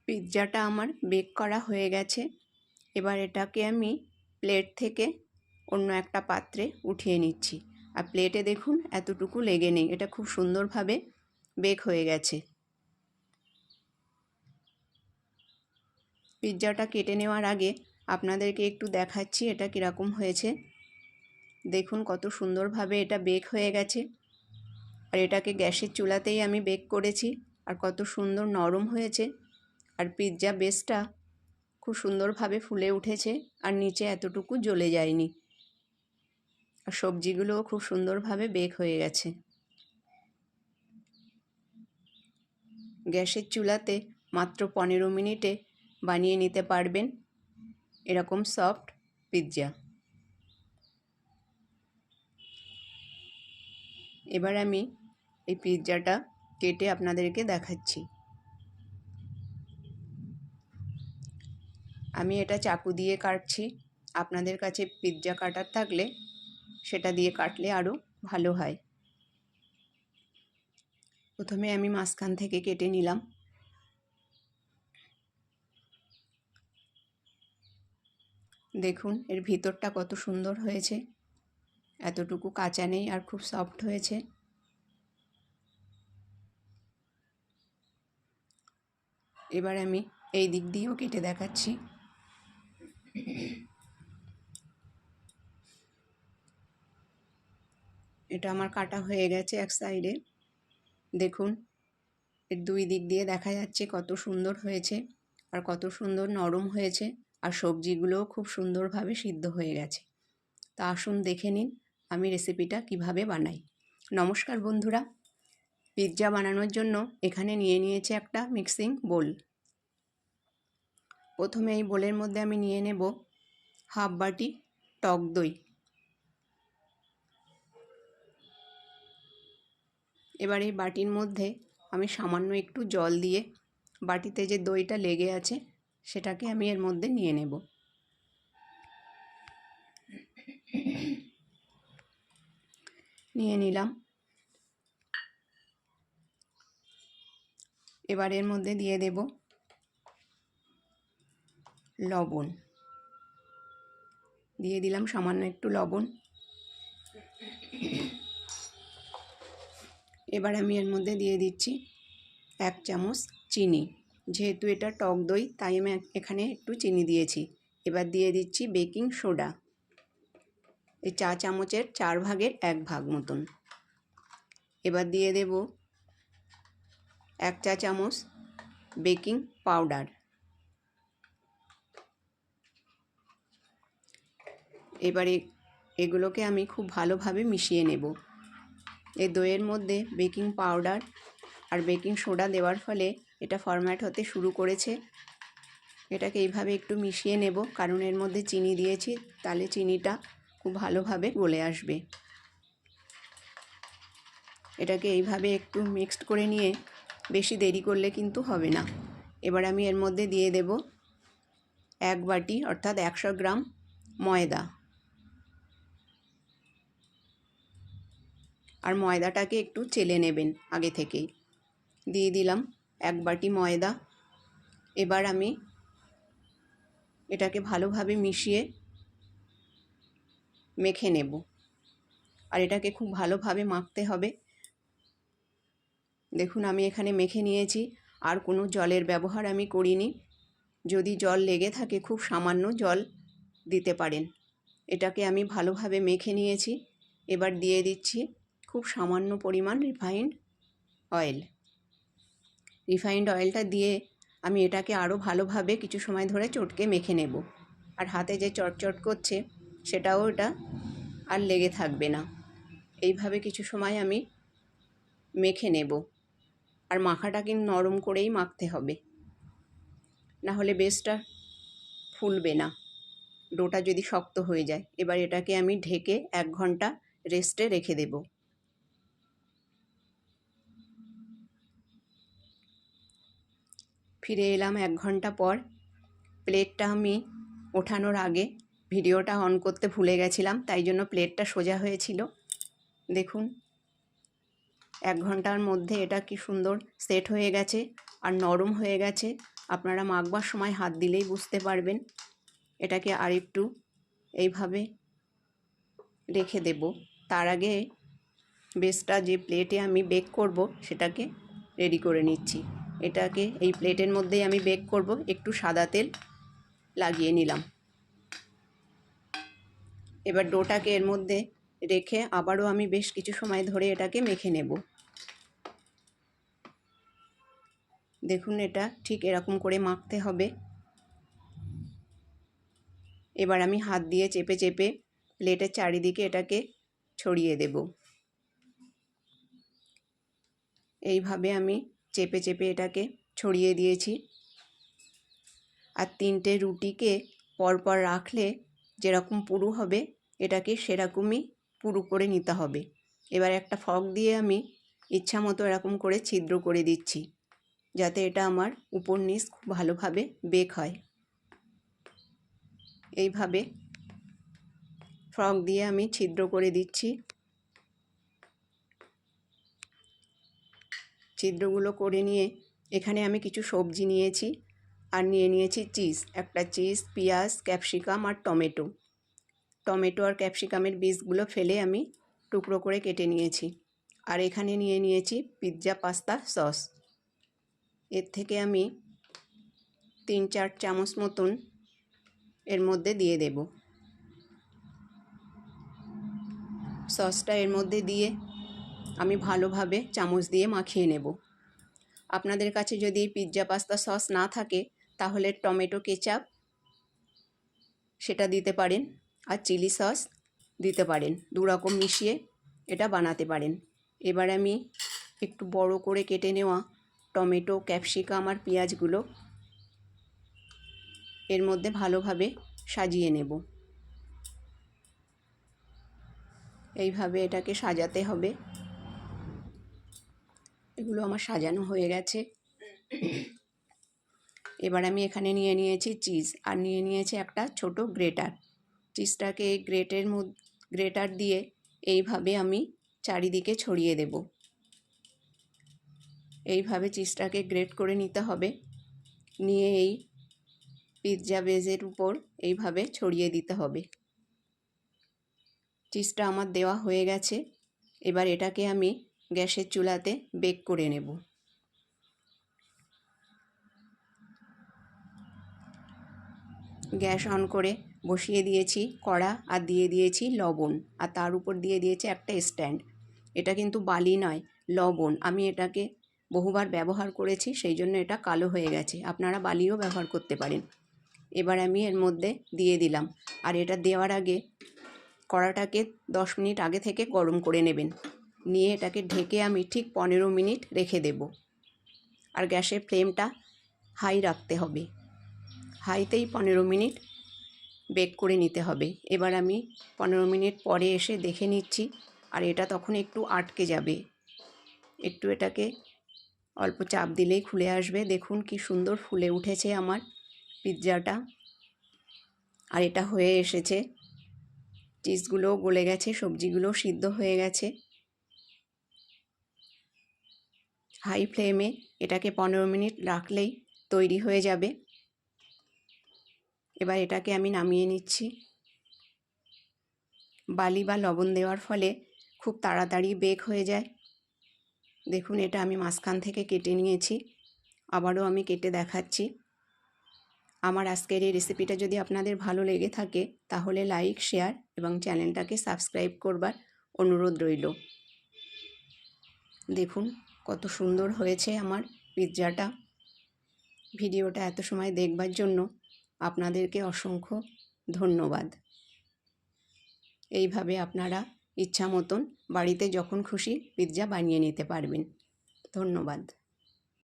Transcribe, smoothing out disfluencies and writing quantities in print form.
পিৎজাটা আমার বেক করা হয়ে গেছে। এবার এটাকে আমি প্লেট থেকে অন্য একটা পাত্রে উঠিয়ে নিচ্ছি। আর প্লেটে দেখুন এতটুকু লেগে নেই, এটা খুব সুন্দরভাবে বেক হয়ে গেছে। পিৎজাটা কেটে নেওয়ার আগে আপনাদেরকে একটু দেখাচ্ছি এটা কীরকম হয়েছে। দেখুন কত সুন্দরভাবে এটা বেক হয়ে গেছে। আর এটাকে গ্যাসের চুলাতেই আমি বেক করেছি, আর কত সুন্দর নরম হয়েছে। আর পিৎজা বেসটা খুব সুন্দরভাবে ফুলে উঠেছে, আর নিচে এতটুকু জ্বলে যায়নি। আর সবজিগুলোও খুব সুন্দরভাবে বেক হয়ে গেছে। গ্যাসের চুলাতে মাত্র 15 মিনিটে বানিয়ে নিতে পারবেন এরকম সফট পিৎজা। এবার আমি এই পিৎজাটা কেটে আপনাদেরকে দেখাচ্ছি। আমি এটা চাকু দিয়ে কাটছি। আপনাদের কাছে পিৎজা কাটার থাকলে সেটা দিয়ে কাটলে আরও ভালো হয়। প্রথমে আমি মাঝখান থেকে কেটে নিলাম। দেখুন এর ভিতরটা কত সুন্দর হয়েছে, এতটুকু কাঁচা নেই, আর খুব সফট হয়েছে। এবার আমি এই দিক দিয়েও কেটে দেখাচ্ছি। এটা আমার কাটা হয়ে গেছে এক সাইডে। দেখুন এর দুই দিক দিয়ে দেখা যাচ্ছে কত সুন্দর হয়েছে, আর কত সুন্দর নরম হয়েছে, আর সবজিগুলোও খুব সুন্দরভাবে সিদ্ধ হয়ে গেছে। তা আসুন দেখে নিন আমি রেসিপিটা কিভাবে বানাই। নমস্কার বন্ধুরা, পিৎজা বানানোর জন্য এখানে নিয়ে নিয়েছি একটা মিক্সিং বোল। প্রথমে এই বোলের মধ্যে আমি নিয়ে নেব হাফ বাটি টক দই। এবার এই বাটির মধ্যে আমি সামান্য একটু জল দিয়ে বাটিতে যে দইটা লেগে আছে সেটাকে আমি এর মধ্যে নিয়ে নেব। নিয়ে নিলাম। এবার এর মধ্যে দিয়ে দেব লবণ। দিয়ে দিলাম সামান্য একটু লবণ। এবার আমি এর মধ্যে দিয়ে দিচ্ছি 1 চামচ চিনি। যেহেতু এটা টক দই তাই আমি এখানে একটু চিনি দিয়েছি। এবার দিয়ে দিচ্ছি বেকিং সোডা, এই চা চামচের 4 ভাগের 1 ভাগ মতন। এবার দিয়ে দেব 1 চা চামচ বেকিং পাউডার। এবারে এগুলোকে আমি খুব ভালোভাবে মিশিয়ে নেব। এই দইয়ের মধ্যে বেকিং পাউডার আর বেকিং সোডা দেওয়ার ফলে এটা ফরম্যাট হতে শুরু করেছে। এটাকে এইভাবে একটু মিশিয়ে নেব, কারণ এর মধ্যে চিনি দিয়েছি, তাহলে চিনিটা খুব ভালোভাবে গলে আসবে। এটাকে এইভাবে একটু মিক্সড করে নিয়ে বেশি দেরি করলে কিন্তু হবে না। এবার আমি এর মধ্যে দিয়ে দেব 1 বাটি অর্থাৎ 100 গ্রাম ময়দা। আর ময়দাটাকে একটু চেলে নেবেন আগে থেকেই। দিয়ে দিলাম 1 বাটি ময়দা। এবার আমি এটাকে ভালোভাবে মিশিয়ে মেখে নেব, আর এটাকে খুব ভালোভাবে মাখতে হবে। দেখুন আমি এখানে মেখে নিয়েছি, আর কোনো জলের ব্যবহার আমি করিনি। যদি জল লেগে থাকে খুব সামান্য জল দিতে পারেন। এটাকে আমি ভালোভাবে মেখে নিয়েছি। এবার দিয়ে দিচ্ছি খুব সামান্য পরিমাণ রিফাইন্ড অয়েল। রিফাইন্ড অয়েলটা দিয়ে আমি এটাকে আরও ভালোভাবে কিছু সময় ধরে চটকে মেখে নেব। আর হাতে যে চটচট করছে সেটাও এটা আর লেগে থাকবে না। এইভাবে কিছু সময় আমি মেখে নেব। আর মাখাটা কিন্তু নরম করেই মাখতে হবে, না হলে বেসটা ফুলবে না, ডোটা যদি শক্ত হয়ে যায়। এবার এটাকে আমি ঢেকে 1 ঘন্টা রেস্টে রেখে দেব। ফিরে এলাম 1 ঘন্টা পর। প্লেটটা আমি ওঠানোর আগে ভিডিওটা অন করতে ভুলে গেছিলাম, তাই জন্য প্লেটটা সোজা হয়েছিল। দেখুন 1 ঘন্টার মধ্যে এটা কি সুন্দর সেট হয়ে গেছে, আর নরম হয়ে গেছে। আপনারা মাখবার সময় হাত দিলেই বুঝতে পারবেন। এটাকে আরেকটু এইভাবে রেখে দেব। তার আগে বেসটা যে প্লেটে আমি বেক করব সেটাকে রেডি করে নিচ্ছি। এটাকে এই প্লেটের মধ্যেই আমি বেক করব। একটু সাদা তেল লাগিয়ে নিলাম। এবার ডোটাকে এর মধ্যে রেখে আবারও আমি বেশ কিছু সময় ধরে এটাকে মেখে নেব। দেখুন এটা ঠিক এরকম করে মাখতে হবে। এবার আমি হাত দিয়ে চেপে চেপে প্লেটের চারিদিকে এটাকে ছড়িয়ে দেব। এইভাবে আমি চেপে চেপে এটাকে ছড়িয়ে দিয়েছি। আর 3টে রুটিকে পরপর রাখলে যেরকম পুরু হবে এটাকে সেরকমই পুরু করে নিতে হবে। এবার একটা ফর্ক দিয়ে আমি ইচ্ছা মতো এরকম করে ছিদ্র করে দিচ্ছি, যাতে এটা আমার উপর নিচ খুব ভালোভাবে বেক হয়। এইভাবে ফর্ক দিয়ে আমি ছিদ্র করে দিচ্ছি। ছিদ্রগুলো করে নিয়ে এখানে আমি কিছু সবজি নিয়েছি আর নিয়েছি চিজ, একটা চিজ, পেঁয়াজ, ক্যাপসিকাম আর টমেটো। টমেটো আর ক্যাপসিকামের বীজগুলো ফেলে আমি টুকরো করে কেটে নিয়েছি। আর এখানে নিয়েছি পিৎজা পাস্তা সস। এর থেকে আমি 3-4 চামচ মতন এর মধ্যে দিয়ে দেব। সসটা এর মধ্যে দিয়ে আমি ভালোভাবে চামচ দিয়ে মাখিয়ে নেব। আপনাদের কাছে যদি পিৎজা পাস্তা সস না থাকে তাহলে টমেটো কেচাপ সেটা দিতে পারেন, আর চিলি সস দিতে পারেন। 2 রকম মিশিয়ে এটা বানাতে পারেন। এবার আমি একটু বড় করে কেটে নেওয়া টমেটো, ক্যাপসিকাম আর পেঁয়াজগুলো এর মধ্যে ভালোভাবে সাজিয়ে নেব। এইভাবে এটাকে সাজাতে হবে। এগুলো আমার সাজানো হয়ে গেছে। এবার আমি এখানে নিয়েছি চিজ আর নিয়েছি একটা ছোট গ্রেটার। চিজটাকে গ্রেটার দিয়ে এইভাবে আমি চারিদিকে ছড়িয়ে দেব। এইভাবে চিজটাকে গ্রেট করে নিতে হবে। নিয়ে এই পিৎজা বেজের উপর এইভাবে ছড়িয়ে দিতে হবে। চিজটা আমার দেওয়া হয়ে গেছে। এবার এটাকে আমি গ্যাসের চুলাতে বেক করে নেব। গ্যাস অন করে বসিয়ে দিয়েছি কড়া আর দিয়ে দিয়েছি লবণ, আর তার উপর দিয়ে দিয়েছি একটা স্ট্যান্ড। এটা কিন্তু বালি নয়, লবণ। আমি এটাকে বহুবার ব্যবহার করেছি, সেই জন্য এটা কালো হয়ে গেছে। আপনারা বালিও ব্যবহার করতে পারেন। এবার আমি এর মধ্যে দিয়ে দিলাম। আর এটা দেওয়ার আগে কড়াটাকে 10 মিনিট আগে থেকে গরম করে নেবেন। নিয়ে এটাকে ঢেকে আমি ঠিক 15 মিনিট রেখে দেব। আর গ্যাসের ফ্লেমটা হাই রাখতে হবে। হাইতেই 15 মিনিট বেক করে নিতে হবে। এবার আমি 15 মিনিট পরে এসে দেখে নিচ্ছি, আর এটা তখন একটু আটকে যাবে। একটু এটাকে অল্প চাপ দিলেই খুলে আসবে। দেখুন কি সুন্দর ফুলে উঠেছে আমার পিৎজাটা। আর এটা হয়ে এসেছে। চিজগুলোও গলে গেছে, সবজিগুলো সিদ্ধ হয়ে গেছে। হাই ফ্লেমে এটাকে 15 মিনিট রাখলেই তৈরি হয়ে যাবে। এবার এটাকে আমি নামিয়ে নিচ্ছি। বালি বা লবণ দেওয়ার ফলে খুব তাড়াতাড়ি বেক হয়ে যায়। দেখুন এটা আমি মাঝখান থেকে কেটে নিয়েছি। আবারও আমি কেটে দেখাচ্ছি। আমার আজকের এই রেসিপিটা যদি আপনাদের ভালো লেগে থাকে তাহলে লাইক, শেয়ার এবং চ্যানেলটাকে সাবস্ক্রাইব করবার অনুরোধ রইল। দেখুন কত সুন্দর হয়েছে আমার পিৎজাটা। ভিডিওটা এত সময় দেখবার জন্য আপনাদেরকে অসংখ্য ধন্যবাদ। এইভাবে আপনারা ইচ্ছা মতন বাড়িতে যখন খুশি পিৎজা বানিয়ে নিতে পারবেন। ধন্যবাদ।